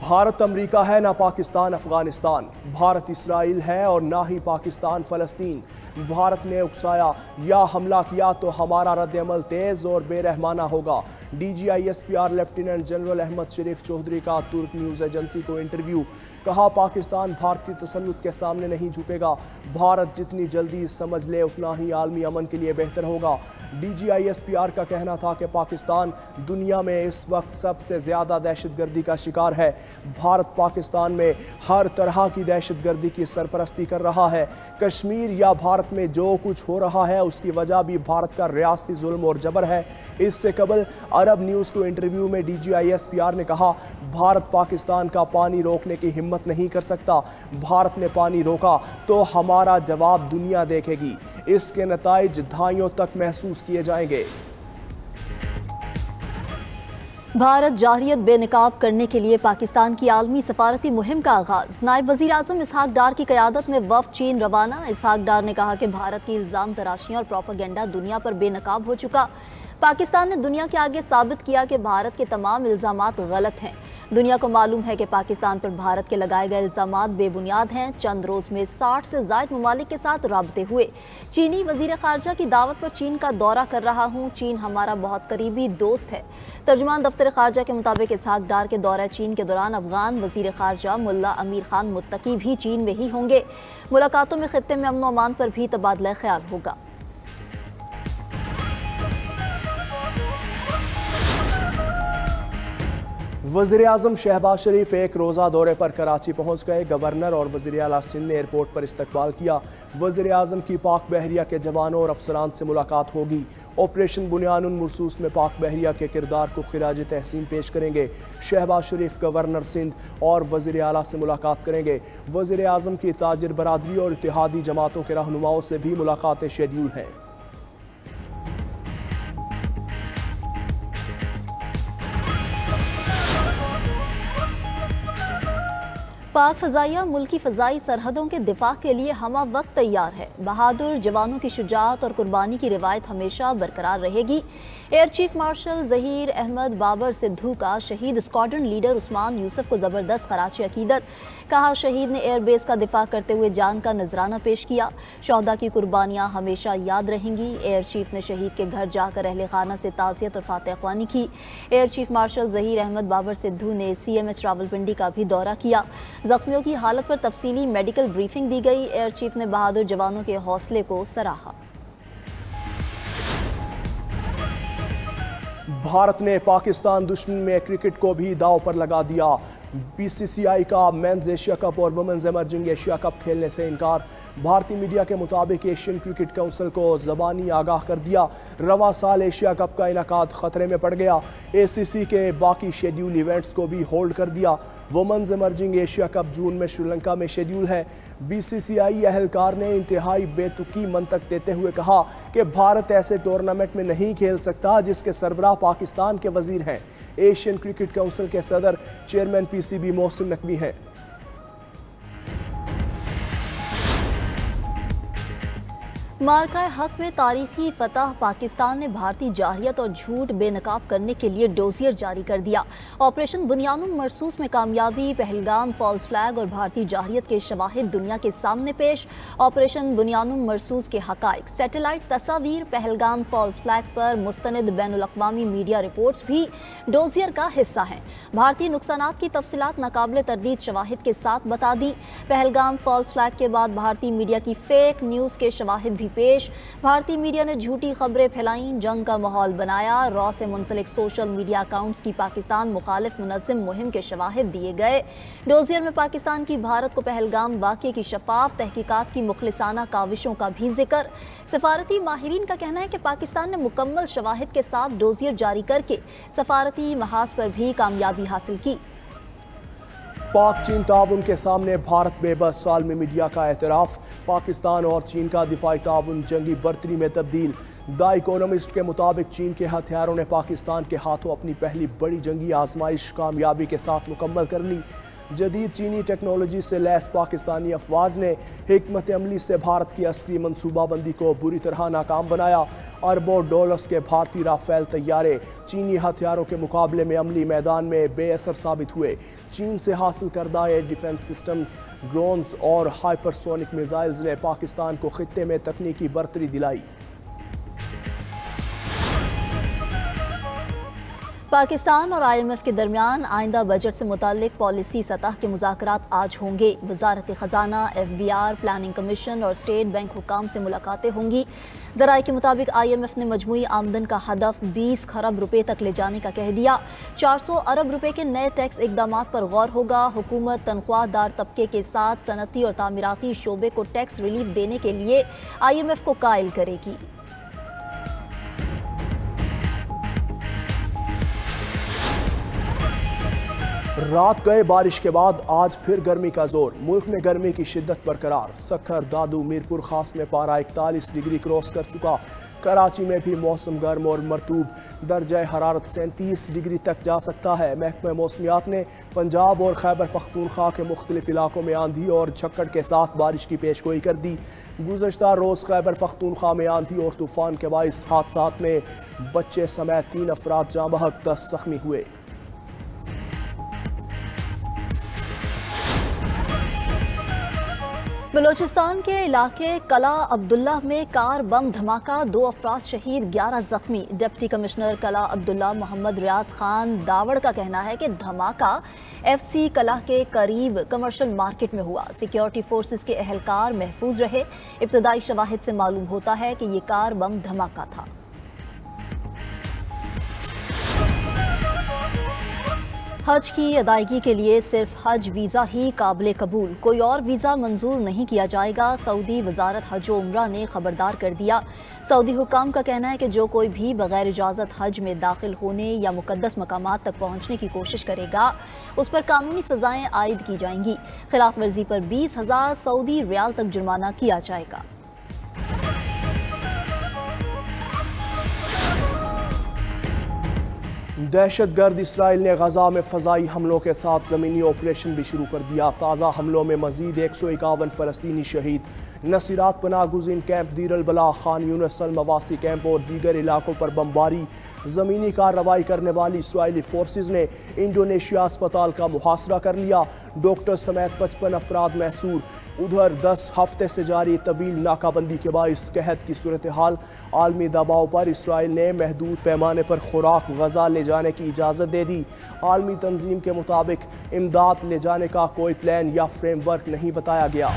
Bharat America है, ना Pakistan Afghanistan. Bharat Israel है और ना ही पाकिस्तान फ़लस्तीन। भारत ने उकसाया या हमला किया तो हमारा रद्द-ए-अमल तेज़ और बेरहमाना होगा। DGISPR लेफ्टिनेंट जनरल अहमद शरीफ चौधरी का तुर्क न्यूज़ एजेंसी को इंटरव्यू। कहा, पाकिस्तान भारतीय तसल्लुत के सामने नहीं झुकेगा। भारत जितनी जल्दी समझ ले उतना ही आलमी अमन के लिए बेहतर होगा। DGISPR का कहना था कि पाकिस्तान दुनिया में इस वक्त सबसे ज़्यादा दहशतगर्दी का शिकार है। भारत पाकिस्तान में हर तरह की दहशतगर्दी की सरपरस्ती कर रहा है। कश्मीर या भारत में जो कुछ हो रहा है उसकी वजह भी भारत का रियासती जुल्म और जबर है। इससे कबल अरब न्यूज़ को इंटरव्यू में DGISPR ने कहा, भारत पाकिस्तान का पानी रोकने की हिम्मत नहीं कर सकता। भारत ने पानी रोका तो हमारा जवाब दुनिया देखेगी। इसके नताइज दहाइयों तक महसूस किए जाएंगे। भारत जारहियत बेनकाब करने के लिए पाकिस्तान की आलमी सफारती मुहिम का आगाज। नायब वज़ीर आज़म इसहाक डार की क़यादत में वफ़द चीन रवाना। इसहाक डार ने कहा कि भारत की इल्ज़ाम तराशियाँ और प्रोपेगेंडा दुनिया पर बेनकाब हो चुका। पाकिस्तान ने दुनिया के आगे साबित किया कि भारत के तमाम इल्ज़ामात गलत हैं। दुनिया को मालूम है कि पाकिस्तान पर भारत के लगाए गए इल्ज़ामात बेबुनियाद हैं। चंद रोज़ में 60 से ज़ायद ममालिक के साथ राबते हुए। चीनी वज़ीर ख़ारजा की दावत पर चीन का दौरा कर रहा हूँ। चीन हमारा बहुत करीबी दोस्त है। तर्जुमान दफ्तर ख़ारजा के मुताबिक इसहाक डार के दौरा चीन के दौरान अफगान वज़ीर ख़ारजा मुल्ला अमीर खान मुत्तकी भी चीन में ही होंगे। मुलाकातों में खित्ते में अमन व अमान पर भी तबादला ख्याल होगा। वज़ीर-ए-आज़म शहबाज शरीफ एक रोज़ा दौरे पर कराची पहुँच गए। गवर्नर और वज़ीर आला सिंध ने एयरपोर्ट पर इस्तकबाल किया। वज़ीर-ए-आज़म की पाक बहरिया के जवानों और अफसरान से मुलाकात होगी। ऑपरेशन बुनियानुल मुरसूस में पाक बहरिया के किरदार को खिराज तहसीन पेश करेंगे। शहबाज शरीफ गवर्नर सिंध और वज़ीर आला से मुलाकात करेंगे। वज़ीर-ए-आज़म की ताजिर बरादरी और इत्तेहादी जमातों के रहनुमाओं से भी मुलाकातें शेड्यूल हैं। पाक फ़ज़ाइया मुल्की फ़ज़ाई सरहदों के दिफा के लिए हमा वक्त तैयार है। बहादुर जवानों की शुजाअत और कुर्बानी की रिवायत हमेशा बरकरार रहेगी। Air chief marshal Zaheer Ahmed Babar Sidhu का शहीद स्क्वाड्रन लीडर उस्मान यूसुफ को ज़बरदस्त खराज अकीदत। कहा, शहीद ने एयर बेस का दिफा करते हुए जान का नजराना पेश किया। शौहदा की कुर्बानियाँ हमेशा याद रहेंगी। एयर चीफ ने शहीद के घर जाकर अहले खाना से ताज़ियत और फातह ख्वानी की। Air chief marshal Zaheer Ahmed Babar Sidhu ने CMH रावलपिंडी का भी दौरा किया। जख्मियों की हालत पर तफसीली मेडिकल ब्रीफिंग दी गई। एयर चीफ ने बहादुर जवानों के हौसले को सराहा। भारत ने पाकिस्तान दुश्मन में क्रिकेट को भी दांव पर लगा दिया। BCCI का मेंस एशिया कप और वुमेन्स इमर्जिंग एशिया कप खेलने से इनकार। भारतीय मीडिया के मुताबिक एशियन क्रिकेट काउंसिल को ज़बानी आगाह कर दिया। रवां साल एशिया कप का इनकाद ख़तरे में पड़ गया। ACC के बाकी शेड्यूल इवेंट्स को भी होल्ड कर दिया। वुमेन्स इमर्जिंग एशिया कप जून में श्रीलंका में शेड्यूल है। BCCI अहलकार ने इंतहाई बेतुकी मंतक देते हुए कहा कि भारत ऐसे टूर्नामेंट में नहीं खेल सकता जिसके सरबराह पाकिस्तान के वजीर हैं। एशियन क्रिकेट काउंसिल के सदर चेयरमैन PCB मोहसिन नकवी हैं। मार्का हक में तारीखी फतह। पाकिस्तान ने भारतीय जारहियत और झूठ बेनकाब करने के लिए डोजियर जारी कर दिया। ऑपरेशन बुनियानुल मरसूस में कामयाबी। पहलगाम फॉल्स फ्लैग और भारतीय जारहियत के शवाहिद दुनिया के सामने पेश। ऑपरेशन बुनियानुल मरसूस के हकाइक, सैटेलाइट तस्वीर, पहलगाम फॉल्स फ्लैग पर मुस्तनद बैनुल-अक़वामी मीडिया रिपोर्ट्स भी डोजियर का हिस्सा हैं। भारतीय नुकसानात की तफसीलात नाकाबिले तरदीद शवाहिद के साथ बता दी। पहलगाम फॉल्स फ्लैग के बाद भारतीय मीडिया की फेक न्यूज़ के शवाहिद भी पेश। भारतीय मीडिया ने झूठी खबरें फैलाईं, जंग का माहौल बनाया। रॉ से मुंसलिक सोशल मीडिया अकाउंट्स की पाकिस्तान मुखालिफ मुनज़्ज़म मुहिम के शवाहिद दिए गए। डोजियर में पाकिस्तान की भारत को पहलगाम वाक़ये की शफाफ तहकीकात की मुखलिसाना काविशों का भी जिक्र। सफारती माहिरीन का कहना है कि पाकिस्तान ने मुकम्मल शवाहिद के साथ डोजियर जारी करके सफारती महाज पर भी कामयाबी हासिल की। पाक चीन ताउन के सामने भारत बेबस। आलमी मीडिया का एतराफ़। पाकिस्तान और चीन का दिफाई ताउन जंगी बर्तरी में तब्दील। द इकोनॉमिस्ट के मुताबिक चीन के हथियारों ने पाकिस्तान के हाथों अपनी पहली बड़ी जंगी आजमाइश कामयाबी के साथ मुकम्मल कर ली। जदीद चीनी टेक्नोलॉजी से लैस पाकिस्तानी अफवाज ने हिकमत अमली से भारत की अस्करी मनसूबाबंदी को बुरी तरह नाकाम बनाया। अरबों डॉलर्स के भारतीय राफेल तैयारे चीनी हथियारों के मुकाबले में अमली मैदान में बेअसर साबित हुए। चीन से हासिल करदा एयर डिफेंस सिस्टम्स, ड्रोन्स और हाइपरसोनिक मिसाइल्स ने पाकिस्तान को खित्ते में तकनीकी बरतरी दिलाई। पाकिस्तान और IMF के दरमियान आइंदा बजट से मुताल्लिक पॉलिसी सतह के मुज़ाकरात आज होंगे। वजारत ख़जाना, FBR, प्लानिंग कमीशन और स्टेट बैंक हुकाम से मुलाकातें होंगी। ज़राए के मुताबिक IMF ने मजमूई आमदन का हदफ 20 खरब रुपए तक ले जाने का कह दिया। 400 अरब रुपए के नए टैक्स इकदामात पर गौर होगा। हुकूमत तनख्वाहदार तबके के साथ सनती और तामीराती शोबे को टैक्स रिलीफ देने के लिए IMF को कायल करेगी। रात गए बारिश के बाद आज फिर गर्मी का जोर। मुल्क में गर्मी की शिद्दत बरकरार। सक्खर, दादू, मीरपुर खास में पारा 41 डिग्री क्रॉस कर चुका। कराची में भी मौसम गर्म और मरतूब, दर्जा हरारत 37 डिग्री तक जा सकता है। महकमा मौसमियात ने पंजाब और खैबर पख्तूनख्वा के मुख्तलिफ इलाकों में आंधी और झक्कड़ के साथ बारिश की पेशगोई कर दी। गुज़श्ता रोज़ खैबर पख्तूनख्वा में आंधी और तूफ़ान के बाइस हादसात में बच्चे समेत 3 अफराद जाँ बहक, 10 जख्मी हुए। बलोचिस्तान के इलाके कला अब्दुल्ला में कार बम धमाका, 2 अफराद शहीद, 11 जख्मी। डिप्टी कमिश्नर कला अब्दुल्ला मोहम्मद रियाज खान दावड़ का कहना है कि धमाका FC कला के करीब कमर्शियल मार्केट में हुआ। सिक्योरिटी फोर्सेस के एहलकार महफूज रहे। इब्तदाई शवाहिद से मालूम होता है कि ये कार बम धमाका था। हज की अदायगी के लिए सिर्फ हज वीज़ा ही काबिल कबूल, कोई और वीज़ा मंजूर नहीं किया जाएगा। सऊदी वजारत हज व उम्रा ने खबरदार कर दिया। सऊदी हुकाम का कहना है कि जो कोई भी बगैर इजाज़त हज में दाखिल होने या मुकद्दस मकामात तक पहुँचने की कोशिश करेगा उस पर कानूनी सजाएं आयद की जाएंगी। खिलाफ वर्जी पर 20,000 सऊदी रियाल तक जुर्माना किया जाएगा। दहशतगर्द इसराइल ने गजा में फ़ज़ाई हमलों के साथ ज़मीनी ऑपरेशन भी शुरू कर दिया। ताज़ा हमलों में मज़ीद 151 फ़लस्तीनी शहीद। नसीरात पनाह गुज़ीन कैंप, दीर अल बला, खान यूनिस अल मवासी कैंप और दीगर इलाकों पर बमबारी। ज़मीनी कार्रवाई करने वाली इसराइली फोर्सेज ने इंडोनेशिया अस्पताल का मुहासरा कर लिया। डॉक्टर समेत 55 अफराद महसूर। उधर 10 हफ्ते से जारी तवील नाकाबंदी के बाइस कहत की सूरत हाल। आलमी दबाव पर इसराइल ने महदूद पैमाने पर खुराक गजा ले जाने की इजाज़त दे दी। आलमी तंजीम के मुताबिक इमदाद ले जाने का कोई प्लान या फ्रेमवर्क नहीं बताया गया।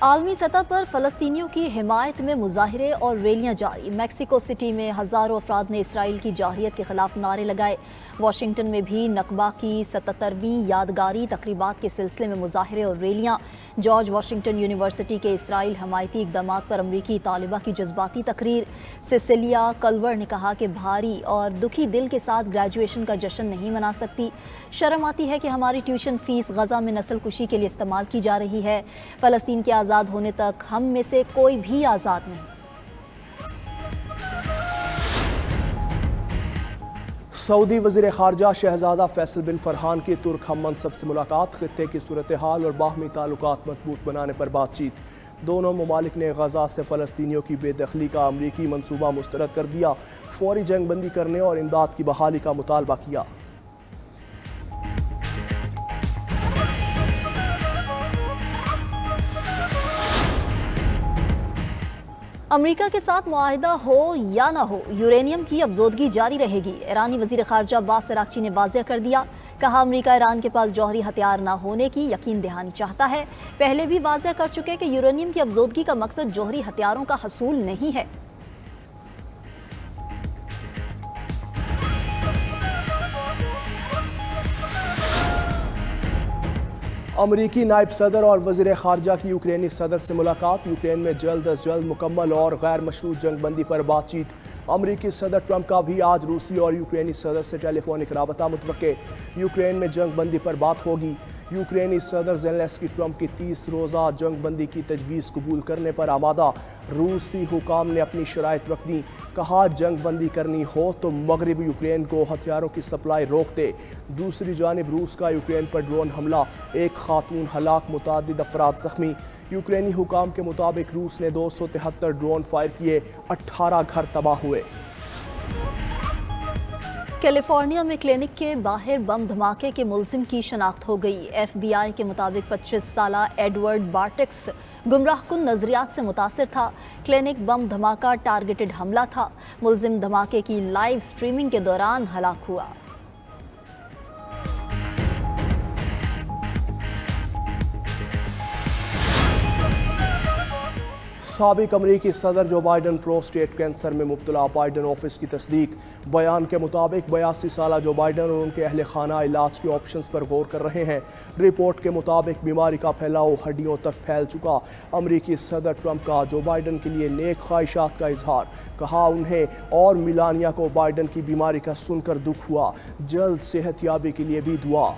आलमी सतह पर फ़लस्तीनियों की हिमायत में मुजाहरे और रैलियां जारी। मैक्सिको सिटी में हज़ारों अफराद ने इसराइल की जाहियत के खिलाफ नारे लगाए। वाशिंगटन में भी नकबा की 77वीं यादगारी तकरीबात के सिलसिले में मुजाहरे और रैलियां। जॉर्ज वाशिंगटन यूनिवर्सिटी के इसराइल हमायती इक़दामात पर अमरीकी तालिबा की जज्बाती तकरीर। सिसिलिया कलवर ने कहा कि भारी और दुखी दिल के साथ ग्रेजुएशन का जश्न नहीं मना सकती। शर्म आती है कि हमारी ट्यूशन फ़ीस गजा में नस्ल कुशी के लिए इस्तेमाल की जा रही है। फ़लस्तीन के आज़ाद होने तक हम में से कोई भी आज़ाद नहीं। सऊदी वज़ीर ख़ारजा शहज़ादा फैसल बिन फरहान की तुर्क हम मनसब से मुलाकात। खित्ते की सूरत हाल और बाहमी ताल्लुकात मजबूत बनाने पर बातचीत। दोनों ममालिक ने गजा से फ़लस्तीनियों की बेदखली का अमरीकी मनसूबा मुस्तरद कर दिया। फौरी जंग बंदी करने और इमदाद की बहाली का मुतालबा किया। अमेरिका के साथ मुआहिदा हो या ना हो, यूरेनियम की अफजोदगी जारी रहेगी। ईरानी वज़ीर ख़ारजा अब्बास अराग़ची ने वाज़ेह कर दिया। कहा, अमेरिका ईरान के पास जौहरी हथियार ना होने की यकीन दहानी चाहता है। पहले भी वाज़ेह कर चुके कि यूरेनियम की अफजोदगी का मकसद जौहरी हथियारों का हसूल नहीं है। अमरीकी नायब सदर और वज़ीर ख़ारजा की यूक्रेनी सदर से मुलाकात। यूक्रेन में जल्द अज जल्द मुकम्मल और गैर मशरूत जंग बंदी पर बातचीत। अमरीकी सदर ट्रंप का भी आज रूसी और यूक्रेनी सदर से टेलीफोनिक राबता मुतवक्के। यूक्रेन में जंग बंदी पर बात होगी। यूक्रेनी सदर ज़ेलेंस्की ट्रंप की 30 रोज़ा जंग बंदी की तजवीज़ कबूल करने पर आमादा। रूसी हुकाम ने अपनी शराइत रख दी। कहा जंग बंदी करनी हो तो मगरबी यूक्रेन को हथियारों की सप्लाई रोक दे। दूसरी जानिब रूस का यूक्रेन पर ड्रोन हमला, एक खातून हलाक, मुतादिद अफराद जख्मी। यूक्रेनी हुकाम के मुताबिक रूस ने 273 ड्रोन फायर किए, 18 घर तबाह हुए। कैलिफोर्निया में क्लिनिक के बाहर बम धमाके के मुलजिम की शनाख्त हो गई। FBI के मुताबिक 25 साला एडवर्ड बार्टेक्स गुमराहकुन नजरियात से मुतासिर था। क्लिनिक बम धमाका टारगेटेड हमला था। मुलजिम धमाके की लाइव स्ट्रीमिंग के दौरान हलाक हुआ। साबिक अमरीकी सदर जो बाइडन प्रोस्टेट कैंसर में मुब्तला, बाइडन ऑफिस की तस्दीक। बयान के मुताबिक 82 साला जो बाइडन और उनके अहल खाना इलाज के ऑप्शंस पर गौर कर रहे हैं। रिपोर्ट के मुताबिक बीमारी का फैलाव हड्डियों तक फैल चुका। अमरीकी सदर ट्रंप का जो बाइडन के लिए नेक ख्वाहिशात का इजहार। कहा उन्हें और मिलानिया को बाइडन की बीमारी का सुनकर दुख हुआ। जल्द सेहतयाबी के लिए भी दुआ।